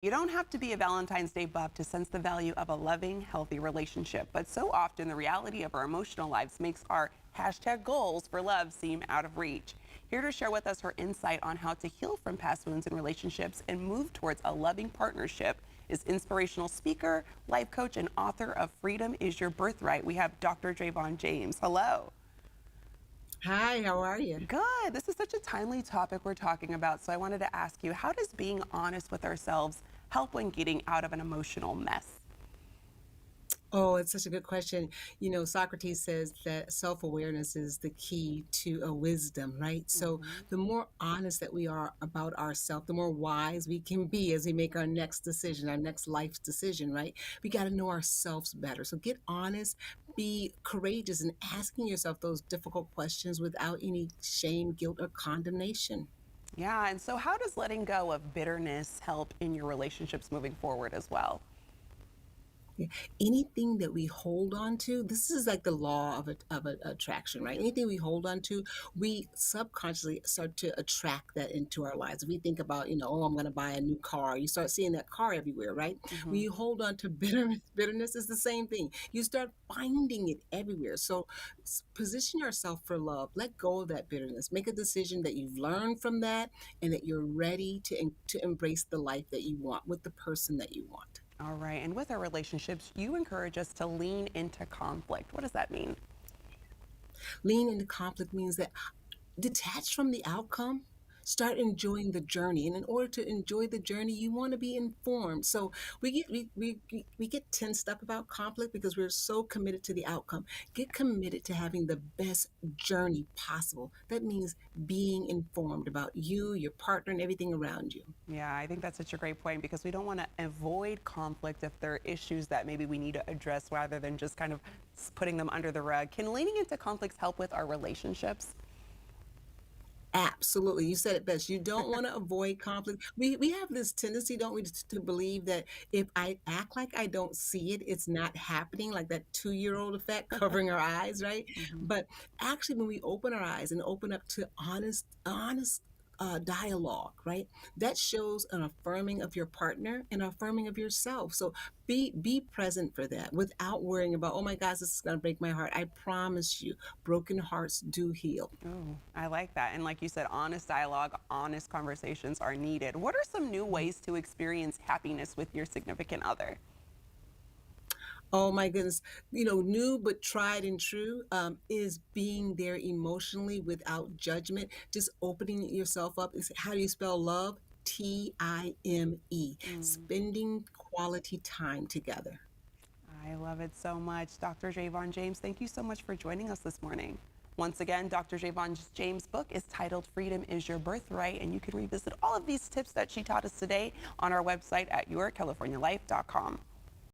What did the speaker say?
You don't have to be a Valentine's Day buff to sense the value of a loving, healthy relationship. But so often, the reality of our emotional lives makes our hashtag goals for love seem out of reach. Here to share with us her insight on how to heal from past wounds in relationships and move towards a loving partnership is inspirational speaker, life coach, and author of Freedom is Your Birthright. We have Dr. Dravon James. Hello. Hi, how are you? Good. This is such a timely topic we're talking about. So I wanted to ask you, how does being honest with ourselves help when getting out of an emotional mess? Oh, it's such a good question. Socrates says that self-awareness is the key to a wisdom, right? So Mhm. the more honest that we are about ourselves, the more wise we can be as we make our next decision, our next life decision, right? We got to know ourselves better. So get honest, be courageous in asking yourself those difficult questions without any shame, guilt, or condemnation. Yeah. And so, how does letting go of bitterness help in your relationships moving forward as well? Yeah. Anything that we hold on to, this is like the law of attraction, right? Anything we hold on to, we subconsciously start to attract that into our lives. If we think about, oh, I'm going to buy a new car, you start seeing that car everywhere, right? When Hmm. you hold on to bitterness is the same thing. You start finding it everywhere. So position yourself for love. Let go of that bitterness. Make a decision that you've learned from that and that you're ready to embrace the life that you want with the person that you want. All right. And with our relationships, you encourage us to lean into conflict. What does that mean? Lean into conflict means that detach from the outcome, start enjoying the journey. And in order to enjoy the journey, you want to be informed. So we get tensed up about conflict because we're so committed to the outcome. Get committed to having the best journey possible. That means being informed about you, your partner, and everything around you. Yeah, I think that's such a great point because we don't want to avoid conflict if there are issues that maybe we need to address rather than just kind of putting them under the rug. Can leaning into conflicts help with our relationships? Absolutely. You said it best. You don't want to avoid conflict. We have this tendency, don't we, to believe that if I act like I don't see it, it's not happening, like that 2-year-old effect, covering our eyes, right? Mhm. But actually, when we open our eyes and open up to honest dialogue, right? That shows an affirming of your partner and affirming of yourself. So be present for that without worrying about, oh my gosh, this is going to break my heart. I promise you, broken hearts do heal. Oh, I like that. And like you said, honest dialogue, honest conversations are needed. What are some new ways to experience happiness with your significant other? Oh my goodness. New but tried and true is being there emotionally without judgment, just opening yourself up. How do you spell love? Time. Mm, Spending quality time together. I love it so much. Dr. Javon James, thank you so much for joining us this morning. Once again, Dr. Javon James' book is titled Freedom is Your Birthright, and you can revisit all of these tips that she taught us today on our website at yourcalifornialife.com.